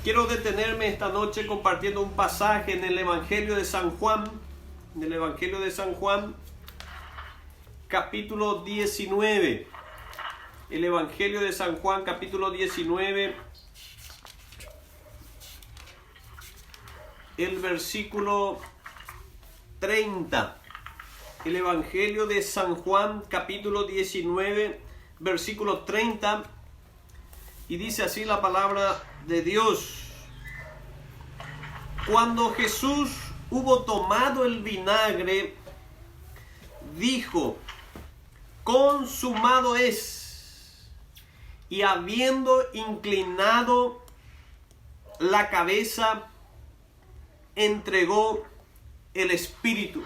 Quiero detenerme esta noche compartiendo un pasaje en el Evangelio de San Juan, capítulo 19. El Evangelio de San Juan, capítulo 19, el versículo 30. El Evangelio de San Juan, capítulo 19, versículo 30. Y dice así la palabra de Dios. Cuando Jesús hubo tomado el vinagre, dijo: consumado es. Y habiendo inclinado la cabeza, entregó el espíritu.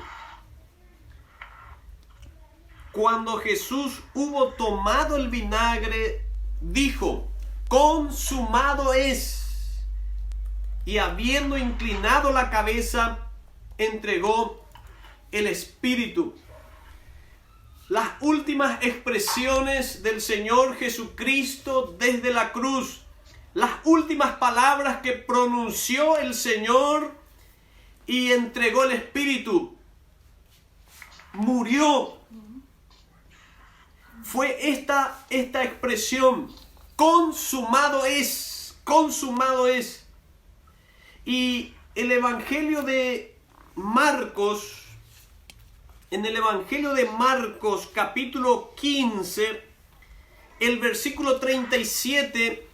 Cuando Jesús hubo tomado el vinagre, dijo: consumado es. Y habiendo inclinado la cabeza, entregó el espíritu. Las últimas expresiones del Señor Jesucristo desde la cruz, las últimas palabras que pronunció el Señor y entregó el espíritu, murió. Fue esta expresión: consumado es, consumado es. Y el Evangelio de Marcos, en el Evangelio de Marcos capítulo 15, el versículo 37,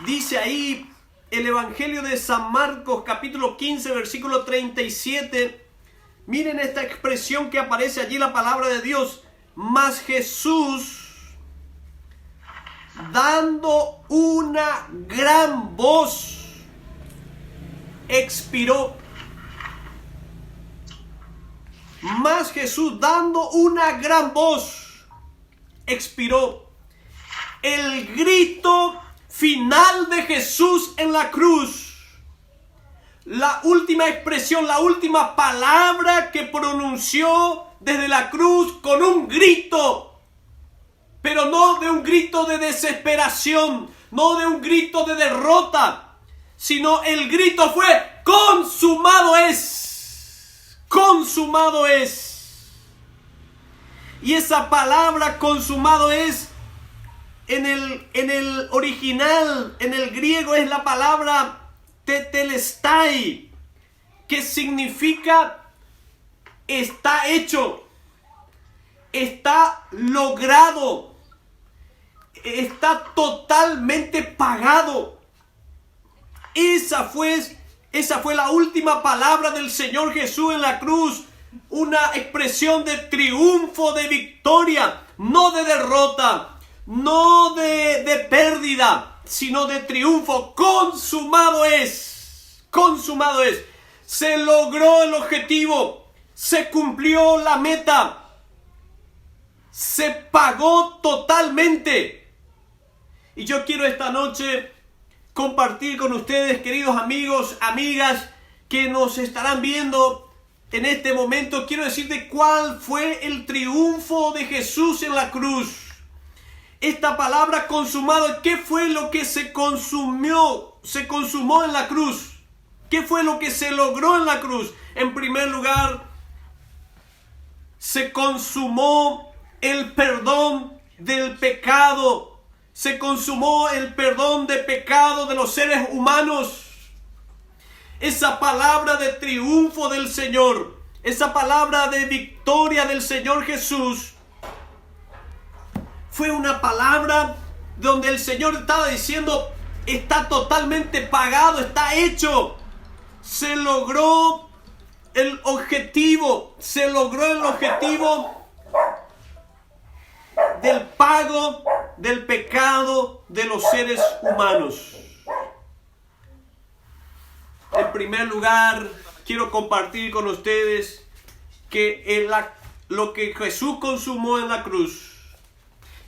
dice ahí, el Evangelio de San Marcos capítulo 15, versículo 37, miren esta expresión que aparece allí, la palabra de Dios: mas Jesús, dando una gran voz, expiró. Mas Jesús, dando una gran voz, expiró. El grito final de Jesús en la cruz, la última expresión, la última palabra que pronunció desde la cruz con un grito. Pero no de un grito de desesperación, no de un grito de derrota, sino el grito fue: consumado es, consumado es. Y esa palabra consumado es, en el original, en el griego, es la palabra tetelestai, que significa está hecho, está logrado, está totalmente pagado. Esa fue la última palabra del Señor Jesús en la cruz. Una expresión de triunfo, de victoria, no de derrota, no de pérdida, sino de triunfo. Consumado es, consumado es. Se logró el objetivo, se cumplió la meta, se pagó totalmente. Y yo quiero esta noche compartir con ustedes, queridos amigos, amigas, que nos estarán viendo en este momento. Quiero decirte cuál fue el triunfo de Jesús en la cruz. Esta palabra consumado, ¿qué fue lo que se consumó en la cruz? ¿Qué fue lo que se logró en la cruz? En primer lugar, se consumó el perdón del pecado. Se consumó el perdón de pecado de los seres humanos. Esa palabra de triunfo del Señor, esa palabra de victoria del Señor Jesús, fue una palabra donde el Señor estaba diciendo: está totalmente pagado, está hecho. Se logró el objetivo, del pago del pecado de los seres humanos. En primer lugar, quiero compartir con ustedes que lo que Jesús consumó en la cruz,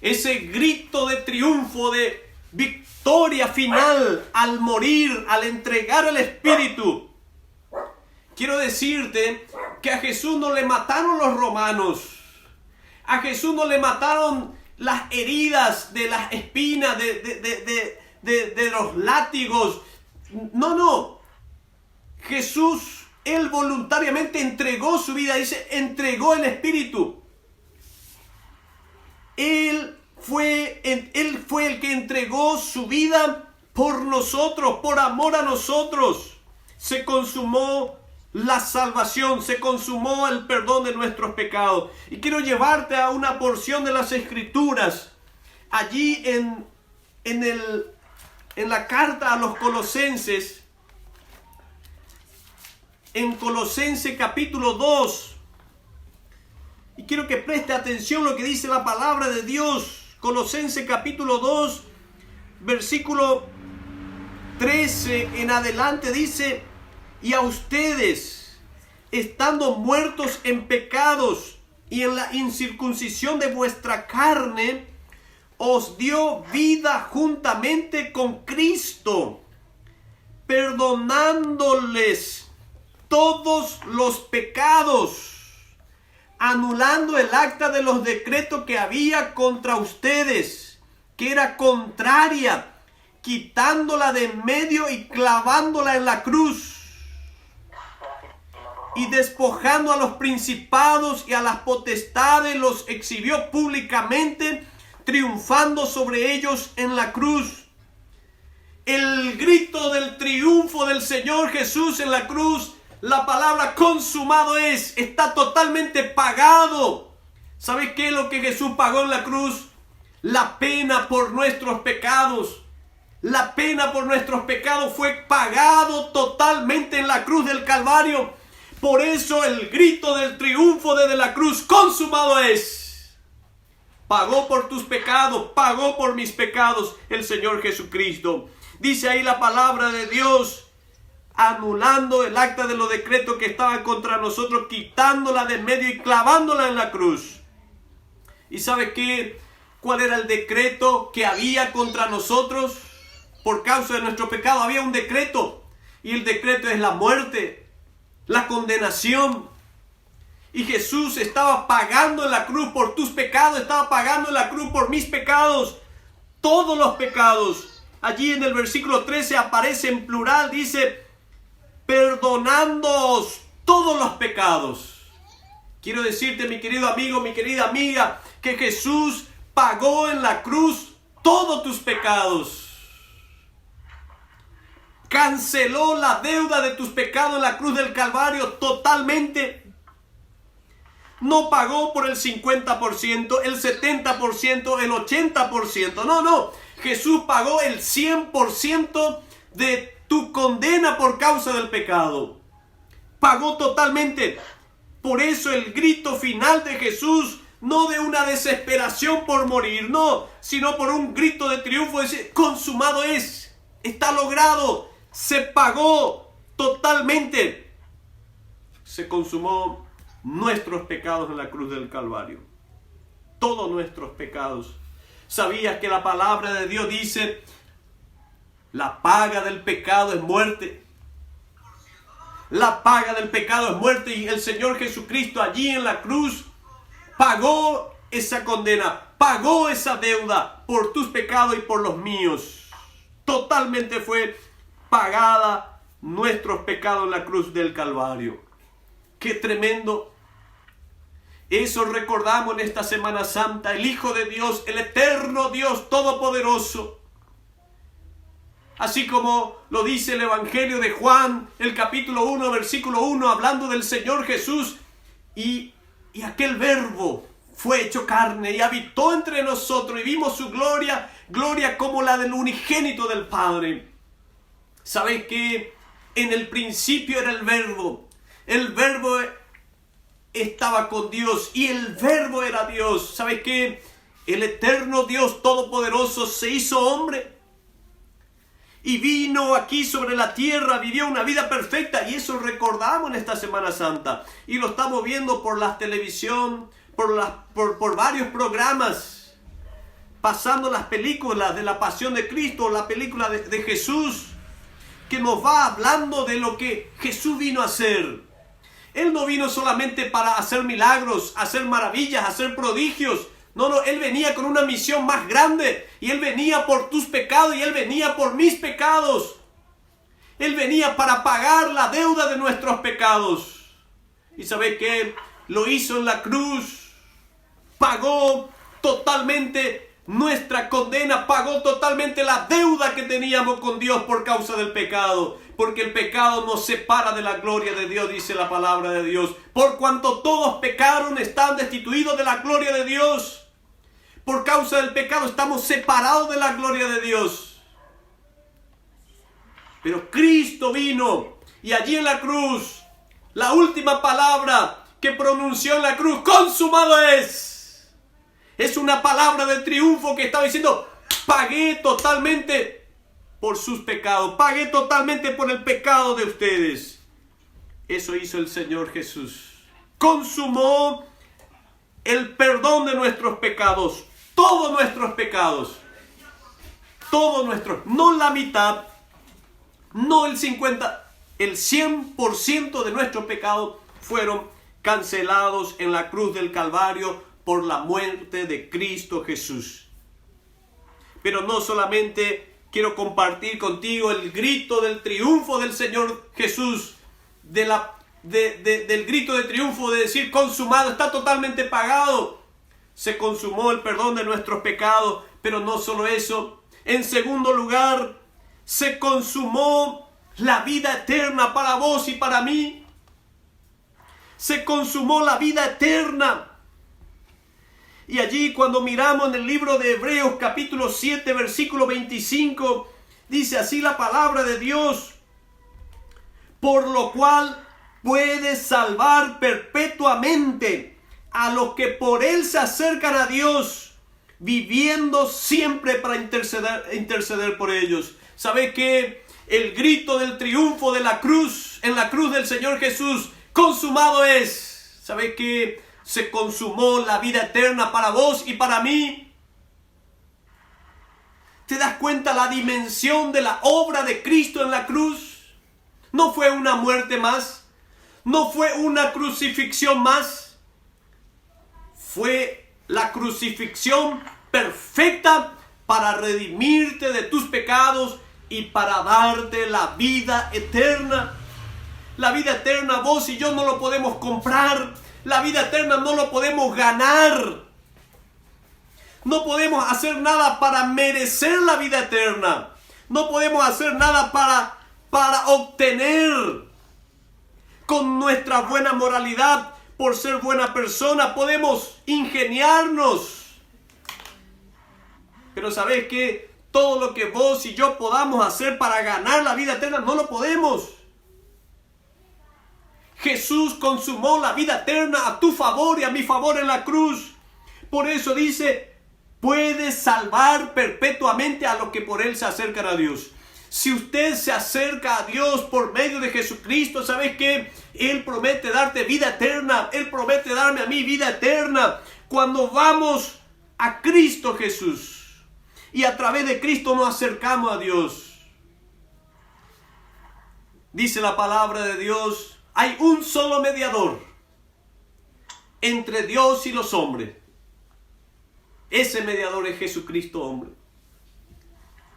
ese grito de triunfo, de victoria final al morir, al entregar el Espíritu. Quiero decirte que a Jesús no le mataron los romanos. A Jesús no le mataron las heridas de las espinas, de los látigos. No. Jesús, Él voluntariamente entregó su vida, dice, entregó el Espíritu. Él fue el que entregó su vida por nosotros, por amor a nosotros. Se consumó la salvación, se consumó el perdón de nuestros pecados. Y quiero llevarte a una porción de las Escrituras. Allí en la carta a los Colosenses, en Colosenses capítulo 2. Y quiero que preste atención a lo que dice la palabra de Dios. Colosenses capítulo 2, versículo 13 en adelante dice: y a ustedes, estando muertos en pecados y en la incircuncisión de vuestra carne, os dio vida juntamente con Cristo, perdonándoles todos los pecados, anulando el acta de los decretos que había contra ustedes, que era contraria, quitándola de en medio y clavándola en la cruz, y despojando a los principados y a las potestades, los exhibió públicamente, triunfando sobre ellos en la cruz. El grito del triunfo del Señor Jesús en la cruz, la palabra consumado es, está totalmente pagado. ¿Sabes qué es lo que Jesús pagó en la cruz? La pena por nuestros pecados. La pena por nuestros pecados fue pagado totalmente en la cruz del Calvario. Por eso el grito del triunfo desde la cruz, consumado es. Pagó por tus pecados, pagó por mis pecados el Señor Jesucristo. Dice ahí la palabra de Dios, anulando el acta de los decretos que estaban contra nosotros, quitándola de en medio y clavándola en la cruz. ¿Y sabe qué? ¿Cuál era el decreto que había contra nosotros? Por causa de nuestro pecado había un decreto, y el decreto es la muerte, la condenación. Y Jesús estaba pagando en la cruz por tus pecados, estaba pagando en la cruz por mis pecados, todos los pecados. Allí en el versículo 13 aparece en plural, dice, perdonándoos todos los pecados. Quiero decirte, mi querido amigo, mi querida amiga, que Jesús pagó en la cruz todos tus pecados. Canceló la deuda de tus pecados en la cruz del Calvario totalmente. No pagó por el 50%, el 70%, el 80%. No. Jesús pagó el 100% de tu condena por causa del pecado. Pagó totalmente. Por eso el grito final de Jesús, no de una desesperación por morir, no, sino por un grito de triunfo, dice, consumado es, está logrado, se pagó totalmente. Se consumó nuestros pecados en la cruz del Calvario. Todos nuestros pecados. ¿Sabías que la palabra de Dios dice, la paga del pecado es muerte? La paga del pecado es muerte, y el Señor Jesucristo allí en la cruz pagó esa condena, pagó esa deuda por tus pecados y por los míos. Totalmente fue pagada nuestros pecados en la cruz del Calvario. ¡Qué tremendo! Eso recordamos en esta Semana Santa, el Hijo de Dios, el eterno Dios Todopoderoso. Así como lo dice el Evangelio de Juan, el capítulo 1, versículo 1, hablando del Señor Jesús. Y aquel verbo fue hecho carne y habitó entre nosotros y vimos su gloria, gloria como la del unigénito del Padre. ¿Sabéis que en el principio era el verbo? El verbo estaba con Dios y el verbo era Dios. ¿Sabéis que el eterno Dios Todopoderoso se hizo hombre? Y vino aquí sobre la tierra, vivió una vida perfecta, y eso recordamos en esta Semana Santa. Y lo estamos viendo por la televisión, por varios programas, pasando las películas de la Pasión de Cristo, la película de Jesús, que nos va hablando de lo que Jesús vino a hacer. Él no vino solamente para hacer milagros, hacer maravillas, hacer prodigios. No, no, Él venía con una misión más grande. Y Él venía por tus pecados y Él venía por mis pecados. Él venía para pagar la deuda de nuestros pecados. ¿Y sabe qué? Lo hizo en la cruz. Pagó totalmente nuestra condena. Pagó totalmente la deuda que teníamos con Dios por causa del pecado. Porque el pecado nos separa de la gloria de Dios, dice la palabra de Dios. Por cuanto todos pecaron, están destituidos de la gloria de Dios. Por causa del pecado estamos separados de la gloria de Dios. Pero Cristo vino y allí en la cruz, la última palabra que pronunció en la cruz, consumado es. Es una palabra de triunfo que estaba diciendo, pagué totalmente por sus pecados, pagué totalmente por el pecado de ustedes. Eso hizo el Señor Jesús. Consumó el perdón de nuestros pecados, todos nuestros pecados, todos nuestros, no la mitad, no el 50%, el 100% de nuestros pecados fueron cancelados en la cruz del Calvario por la muerte de Cristo Jesús. Pero no solamente quiero compartir contigo el grito del triunfo del Señor Jesús, del grito de triunfo de decir consumado, está totalmente pagado. Se consumó el perdón de nuestros pecados, pero no solo eso. En segundo lugar, se consumó la vida eterna para vos y para mí. Se consumó la vida eterna. Y allí cuando miramos en el libro de Hebreos capítulo 7 versículo 25, dice así la palabra de Dios: por lo cual puede salvar perpetuamente a los que por él se acercan a Dios, viviendo siempre para interceder por ellos. ¿Sabe qué? El grito del triunfo de la cruz, en la cruz del Señor Jesús, consumado es. ¿Sabe qué? Se consumó la vida eterna para vos y para mí. ¿Te das cuenta la dimensión de la obra de Cristo en la cruz? No fue una muerte más, no fue una crucifixión más, fue la crucifixión perfecta para redimirte de tus pecados y para darte la vida eterna. La vida eterna vos y yo no lo podemos comprar. La vida eterna no lo podemos ganar. No podemos hacer nada para merecer la vida eterna. No podemos hacer nada para obtener con nuestra buena moralidad, por ser buena persona. Podemos ingeniarnos. Pero ¿sabés qué? Todo lo que vos y yo podamos hacer para ganar la vida eterna, no lo podemos. Jesús consumó la vida eterna a tu favor y a mi favor en la cruz. Por eso dice, puede salvar perpetuamente a los que por él se acercan a Dios. Si usted se acerca a Dios por medio de Jesucristo, ¿sabes qué? Él promete darte vida eterna. Él promete darme a mí vida eterna. Cuando vamos a Cristo Jesús y a través de Cristo nos acercamos a Dios. Dice la palabra de Dios, hay un solo mediador entre Dios y los hombres. Ese mediador es Jesucristo hombre.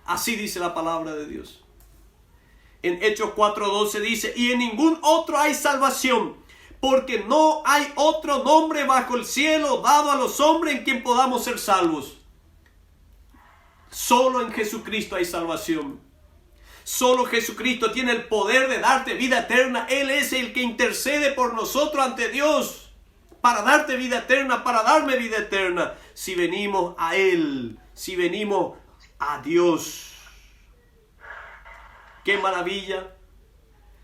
Así dice la palabra de Dios. En Hechos 4:12 dice, y en ningún otro hay salvación, porque no hay otro nombre bajo el cielo dado a los hombres en quien podamos ser salvos. Solo en Jesucristo hay salvación. Solo Jesucristo tiene el poder de darte vida eterna. Él es el que intercede por nosotros ante Dios para darte vida eterna, para darme vida eterna. Si venimos a Él, si venimos a Dios. ¡Qué maravilla!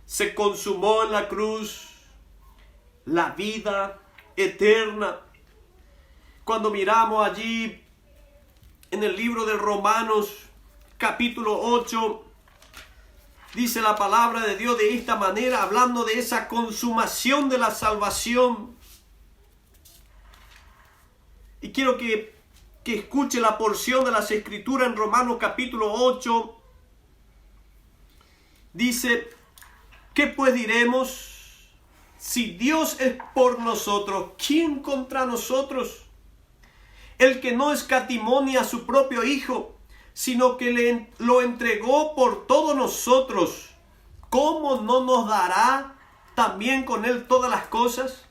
Se consumó en la cruz la vida eterna. Cuando miramos allí en el libro de Romanos capítulo 8, dice la palabra de Dios de esta manera, hablando de esa consumación de la salvación. Y quiero que escuche la porción de las Escrituras en Romanos capítulo 8. Dice, ¿qué pues diremos? Si Dios es por nosotros, ¿quién contra nosotros? el que no escatimó ni a su propio Hijo, sino que lo entregó por todos nosotros, ¿cómo no nos dará también con Él todas las cosas?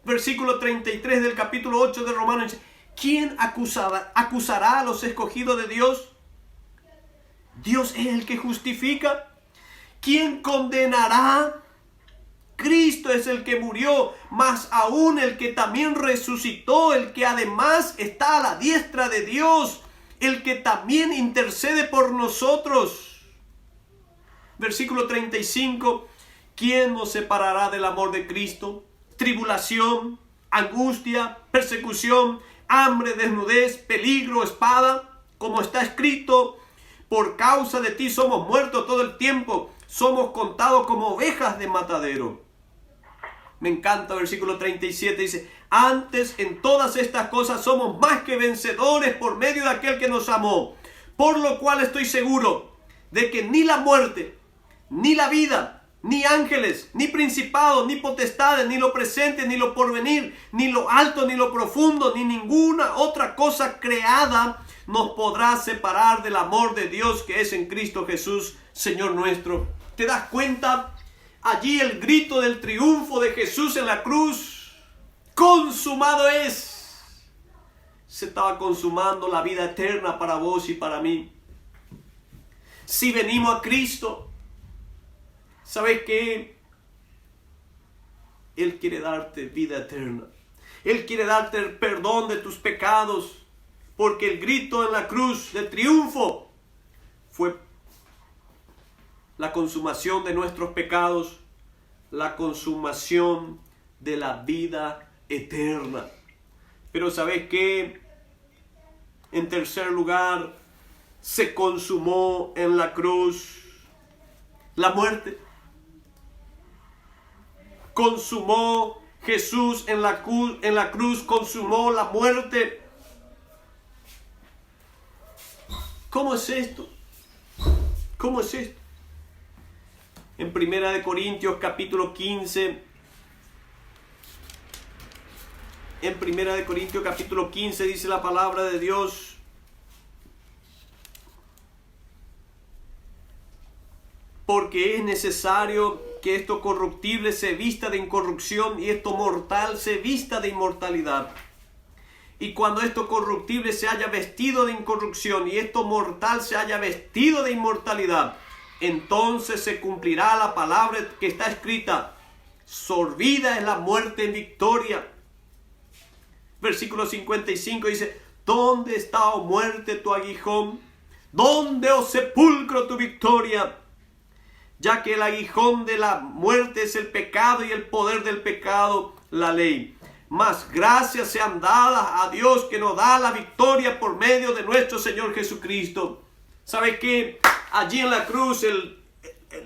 Versículo 33 del capítulo 8 de Romanos dice, ¿quién acusará a los escogidos de Dios? Dios es el que justifica. ¿Quién condenará? Cristo es el que murió, más aún el que también resucitó, el que además está a la diestra de Dios, el que también intercede por nosotros. Versículo 35, ¿quién nos separará del amor de Cristo? Tribulación, angustia, persecución, hambre, desnudez, peligro, espada, como está escrito, por causa de ti somos muertos todo el tiempo, somos contados como ovejas de matadero. Me encanta el versículo 37, dice, antes en todas estas cosas somos más que vencedores por medio de aquel que nos amó, por lo cual estoy seguro de que ni la muerte, ni la vida, ni ángeles, ni principados, ni potestades, ni lo presente, ni lo porvenir, ni lo alto, ni lo profundo, ni ninguna otra cosa creada nos podrá separar del amor de Dios que es en Cristo Jesús, Señor nuestro. ¿Te das cuenta? Allí el grito del triunfo de Jesús en la cruz. Consumado es. Se estaba consumando la vida eterna para vos y para mí. Si venimos a Cristo, ¿sabes qué? Él quiere darte vida eterna. Él quiere darte el perdón de tus pecados. Porque el grito en la cruz de triunfo fue la consumación de nuestros pecados, la consumación de la vida eterna. Pero ¿sabes qué? En tercer lugar, se consumó en la cruz la muerte. Consumó Jesús en la cruz, consumó la muerte. ¿Cómo es esto? ¿Cómo es esto? En 1 Corintios capítulo 15, en 1 Corintios capítulo 15 dice la palabra de Dios, porque es necesario que esto corruptible se vista de incorrupción y esto mortal se vista de inmortalidad. Y cuando esto corruptible se haya vestido de incorrupción y esto mortal se haya vestido de inmortalidad, entonces se cumplirá la palabra que está escrita, sorbida es la muerte en victoria. Versículo 55 dice, ¿dónde está, oh muerte, tu aguijón? ¿Dónde, oh sepulcro, tu victoria? Ya que el aguijón de la muerte es el pecado y el poder del pecado, la ley. Mas gracias sean dadas a Dios que nos da la victoria por medio de nuestro Señor Jesucristo. ¿Sabe qué? Allí en la cruz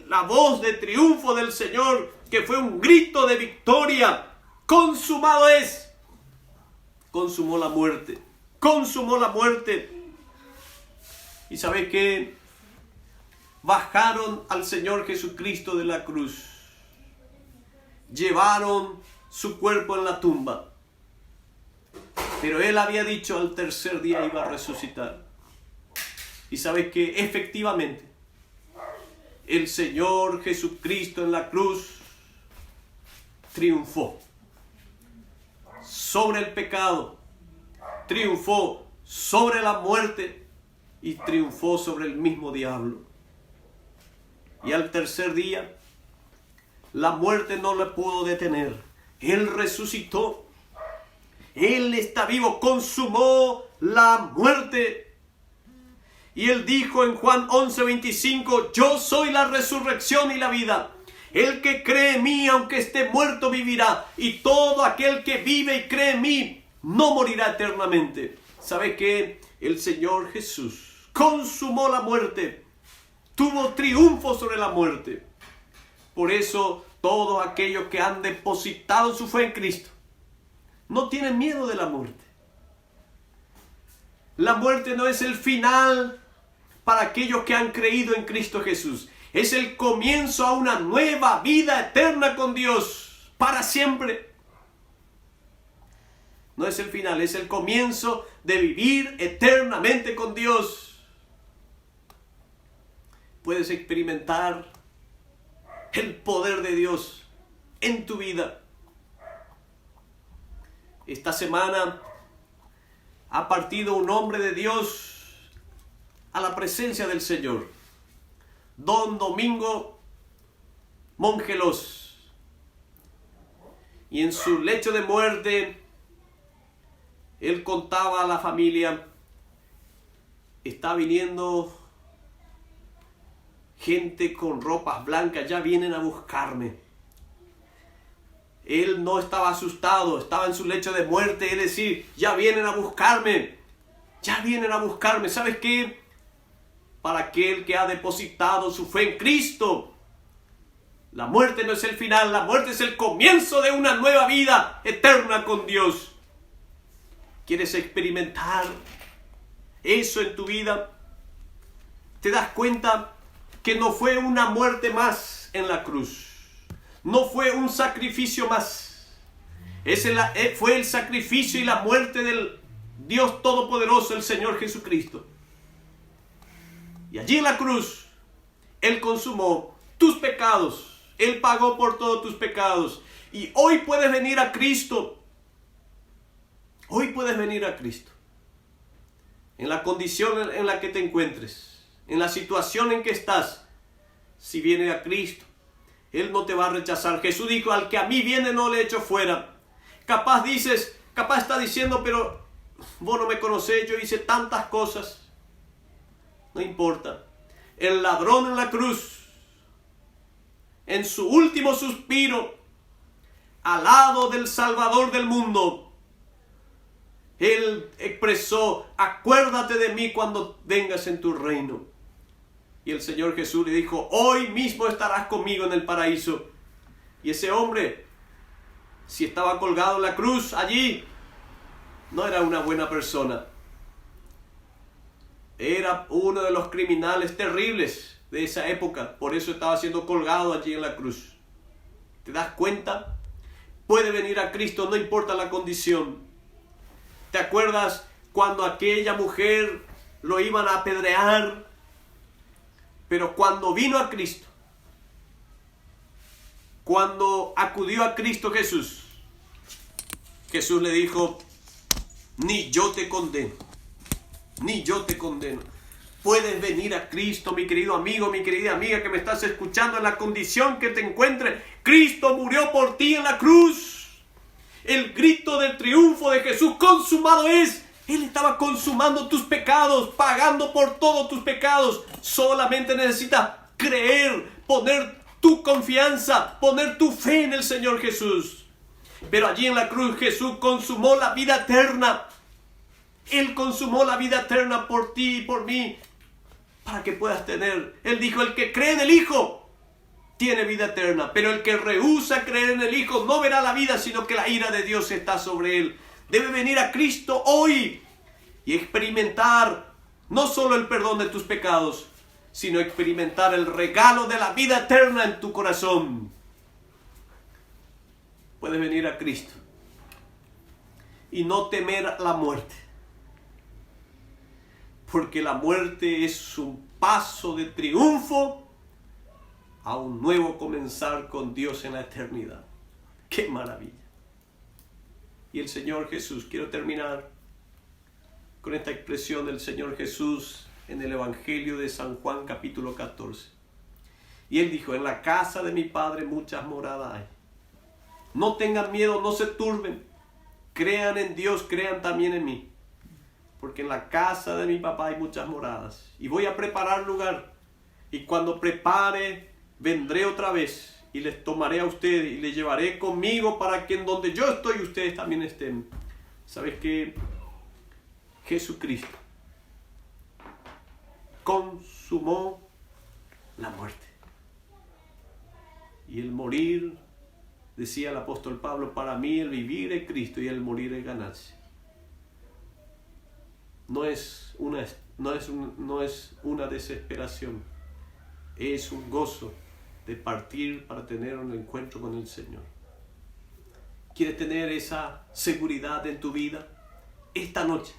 la voz de triunfo del Señor, que fue un grito de victoria. Consumado es. Consumó la muerte. Consumó la muerte. ¿Y sabe qué? Bajaron al Señor Jesucristo de la cruz. Llevaron su cuerpo en la tumba. Pero Él había dicho al tercer día iba a resucitar. Y sabes que efectivamente el Señor Jesucristo en la cruz triunfó sobre el pecado, triunfó sobre la muerte y triunfó sobre el mismo diablo. Y al tercer día la muerte no le pudo detener. Él resucitó. Él está vivo. Consumó la muerte. Y Él dijo en Juan 11:25, yo soy la resurrección y la vida. El que cree en mí, aunque esté muerto, vivirá. Y todo aquel que vive y cree en mí, no morirá eternamente. ¿Sabe qué? El Señor Jesús consumó la muerte. Tuvo triunfo sobre la muerte. Por eso, todos aquellos que han depositado su fe en Cristo no tienen miedo de la muerte. La muerte no es el final para aquellos que han creído en Cristo Jesús. Es el comienzo a una nueva vida eterna con Dios para siempre. No es el final, es el comienzo de vivir eternamente con Dios. Puedes experimentar el poder de Dios en tu vida. Esta semana ha partido un hombre de Dios a la presencia del Señor, Don Domingo Mongelos. Y en su lecho de muerte, él contaba a la familia: está viniendo gente con ropas blancas, ya vienen a buscarme. Él no estaba asustado, estaba en su lecho de muerte, es decir, ya vienen a buscarme, ya vienen a buscarme. ¿Sabes qué? Para aquel que ha depositado su fe en Cristo, la muerte no es el final, la muerte es el comienzo de una nueva vida eterna con Dios. ¿Quieres experimentar eso en tu vida? ¿Te das cuenta que no fue una muerte más en la cruz? No fue un sacrificio más. Fue el sacrificio y la muerte del Dios Todopoderoso, el Señor Jesucristo. Y allí en la cruz, Él consumó tus pecados. Él pagó por todos tus pecados. Y hoy puedes venir a Cristo. Hoy puedes venir a Cristo. En la condición en la que te encuentres, en la situación en que estás, si vienes a Cristo, Él no te va a rechazar. Jesús dijo: al que a mí viene no le echo fuera. Capaz está diciendo: pero vos no me conocés, yo hice tantas cosas. No importa. El ladrón en la cruz, en su último suspiro, al lado del Salvador del mundo, Él expresó: acuérdate de mí cuando vengas en tu reino. Y el Señor Jesús le dijo: hoy mismo estarás conmigo en el paraíso. Y ese hombre, si estaba colgado en la cruz allí, no era una buena persona. Era uno de los criminales terribles de esa época. Por eso estaba siendo colgado allí en la cruz. ¿Te das cuenta? Puede venir a Cristo, no importa la condición. ¿Te acuerdas cuando aquella mujer lo iban a apedrear? Pero cuando vino a Cristo, cuando acudió a Cristo Jesús, Jesús le dijo: ni yo te condeno, ni yo te condeno. Puedes venir a Cristo, mi querido amigo, mi querida amiga que me estás escuchando, en la condición que te encuentres. Cristo murió por ti en la cruz. El grito del triunfo de Jesús: consumado es. Él estaba consumando tus pecados, pagando por todos tus pecados. Solamente necesitas creer, poner tu confianza, poner tu fe en el Señor Jesús. Pero allí en la cruz Jesús consumó la vida eterna. Él consumó la vida eterna por ti y por mí, para que puedas tener. Él dijo: el que cree en el Hijo tiene vida eterna, pero el que rehúsa creer en el Hijo no verá la vida, sino que la ira de Dios está sobre él. Debe venir a Cristo hoy y experimentar no solo el perdón de tus pecados, sino experimentar el regalo de la vida eterna en tu corazón. Puedes venir a Cristo y no temer la muerte, porque la muerte es un paso de triunfo a un nuevo comenzar con Dios en la eternidad. ¡Qué maravilla! Y el Señor Jesús, quiero terminar con esta expresión del Señor Jesús en el Evangelio de San Juan capítulo 14. Y Él dijo: en la casa de mi Padre muchas moradas hay. No tengan miedo, no se turben. Crean en Dios, crean también en mí. Porque en la casa de mi papá hay muchas moradas. Y voy a preparar lugar. Y cuando prepare, vendré otra vez y les tomaré a ustedes y les llevaré conmigo, para que en donde yo estoy ustedes también estén. ¿Sabes qué? Jesucristo consumó la muerte. Y el morir, decía el apóstol Pablo: para mí el vivir es Cristo y el morir es ganancia. No es una desesperación, es un gozo de partir para tener un encuentro con el Señor. ¿Quieres tener esa seguridad en tu vida? Esta noche,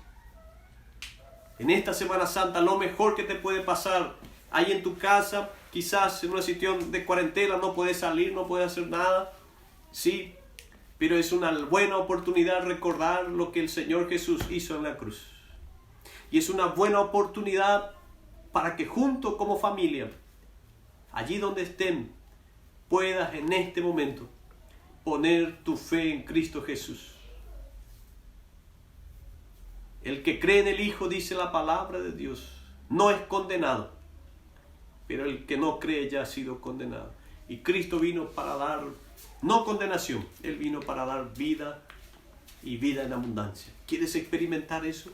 en esta Semana Santa, lo mejor que te puede pasar ahí en tu casa, quizás en una situación de cuarentena, no puedes salir, no puedes hacer nada, sí, pero es una buena oportunidad recordar lo que el Señor Jesús hizo en la cruz. Y es una buena oportunidad para que juntos como familia, allí donde estén, puedas en este momento poner tu fe en Cristo Jesús. El que cree en el Hijo, dice la palabra de Dios, no es condenado, pero el que no cree ya ha sido condenado. Y Cristo vino para dar, no condenación, Él vino para dar vida y vida en abundancia. ¿Quieres experimentar eso?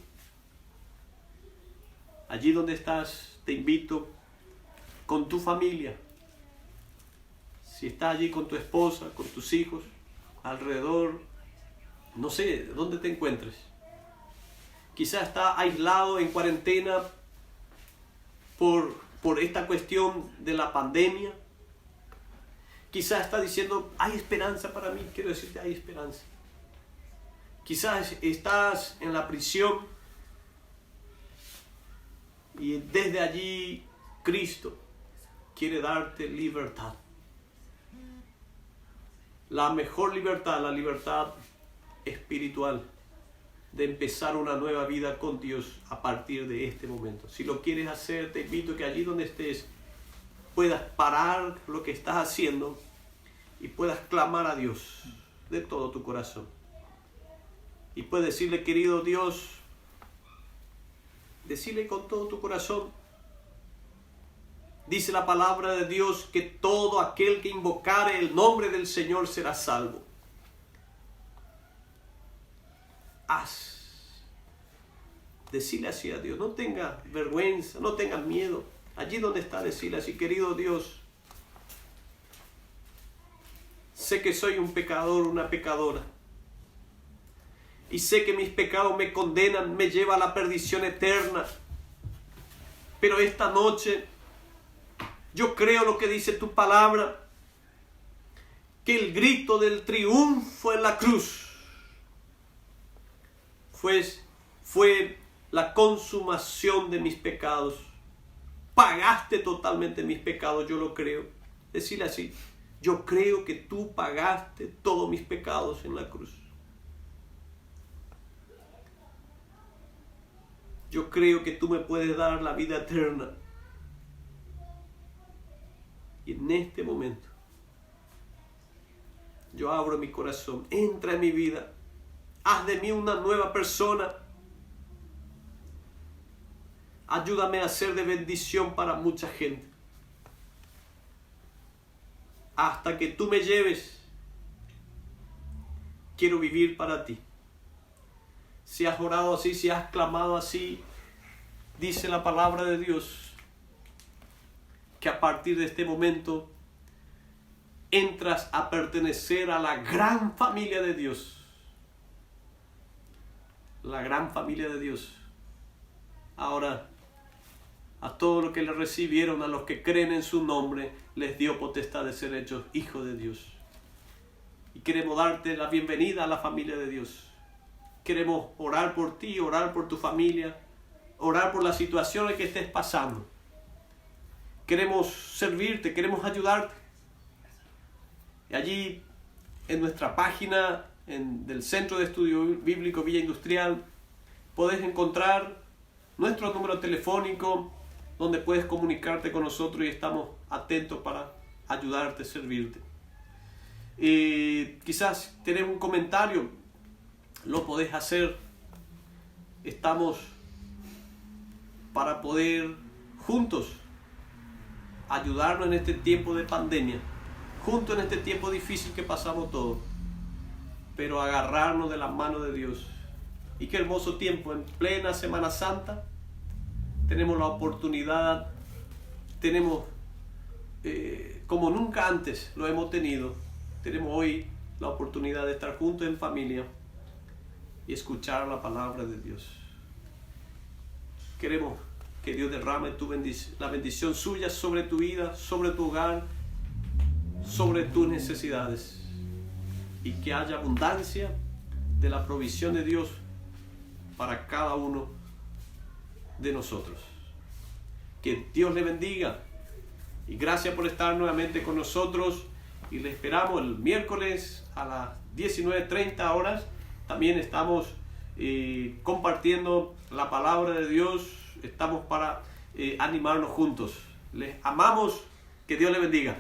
Allí donde estás, te invito con tu familia. Si estás allí con tu esposa, con tus hijos, alrededor, no sé dónde te encuentres. Quizás está aislado en cuarentena por esta cuestión de la pandemia. Quizás está diciendo, hay esperanza para mí. Quiero decirte, hay esperanza. Quizás estás en la prisión y desde allí Cristo quiere darte libertad. La mejor libertad, la libertad espiritual de empezar una nueva vida con Dios a partir de este momento. Si lo quieres hacer, te invito a que allí donde estés puedas parar lo que estás haciendo y puedas clamar a Dios de todo tu corazón. Y puedes decirle, querido Dios, decirle con todo tu corazón. Dice la palabra de Dios que todo aquel que invocare el nombre del Señor será salvo. Decirle así a Dios, no tengas vergüenza, no tengas miedo. Allí donde está, decirle así, querido Dios, sé que soy un pecador, una pecadora. Y sé que mis pecados me condenan, me llevan a la perdición eterna. Pero esta noche, yo creo lo que dice tu palabra, que el grito del triunfo en la cruz fue la consumación de mis pecados. Pagaste totalmente mis pecados, yo lo creo. Decirle así, yo creo que tú pagaste todos mis pecados en la cruz. Yo creo que tú me puedes dar la vida eterna. Y en este momento, yo abro mi corazón, entra en mi vida, haz de mí una nueva persona. Ayúdame a ser de bendición para mucha gente. Hasta que tú me lleves, quiero vivir para ti. Si has orado así, si has clamado así, dice la palabra de Dios, que a partir de este momento entras a pertenecer a la gran familia de Dios. La gran familia de Dios. Ahora, a todos los que le recibieron, a los que creen en su nombre, les dio potestad de ser hechos hijos de Dios. Y queremos darte la bienvenida a la familia de Dios. Queremos orar por ti, orar por tu familia, orar por las situaciones que estés pasando. Queremos servirte, queremos ayudarte. Y allí, en nuestra página del Centro de Estudio Bíblico Villa Industrial, podés encontrar nuestro número telefónico, donde puedes comunicarte con nosotros y estamos atentos para ayudarte, servirte. Quizás tenés un comentario, lo podés hacer. Estamos para poder juntos ayudarnos en este tiempo de pandemia, juntos en este tiempo difícil que pasamos todos, pero agarrarnos de la mano de Dios. Y qué hermoso tiempo, en plena Semana Santa, tenemos la oportunidad, tenemos como nunca antes lo hemos tenido, tenemos hoy la oportunidad de estar juntos en familia y escuchar la palabra de Dios. Queremos que Dios derrame la bendición suya sobre tu vida, sobre tu hogar, sobre tus necesidades. y que haya abundancia de la provisión de Dios para cada uno de nosotros. Que Dios le bendiga y gracias por estar nuevamente con nosotros, y le esperamos el miércoles a las 19:30 horas. También estamos compartiendo la palabra de Dios. Estamos para animarnos juntos. Les amamos. Que Dios le bendiga.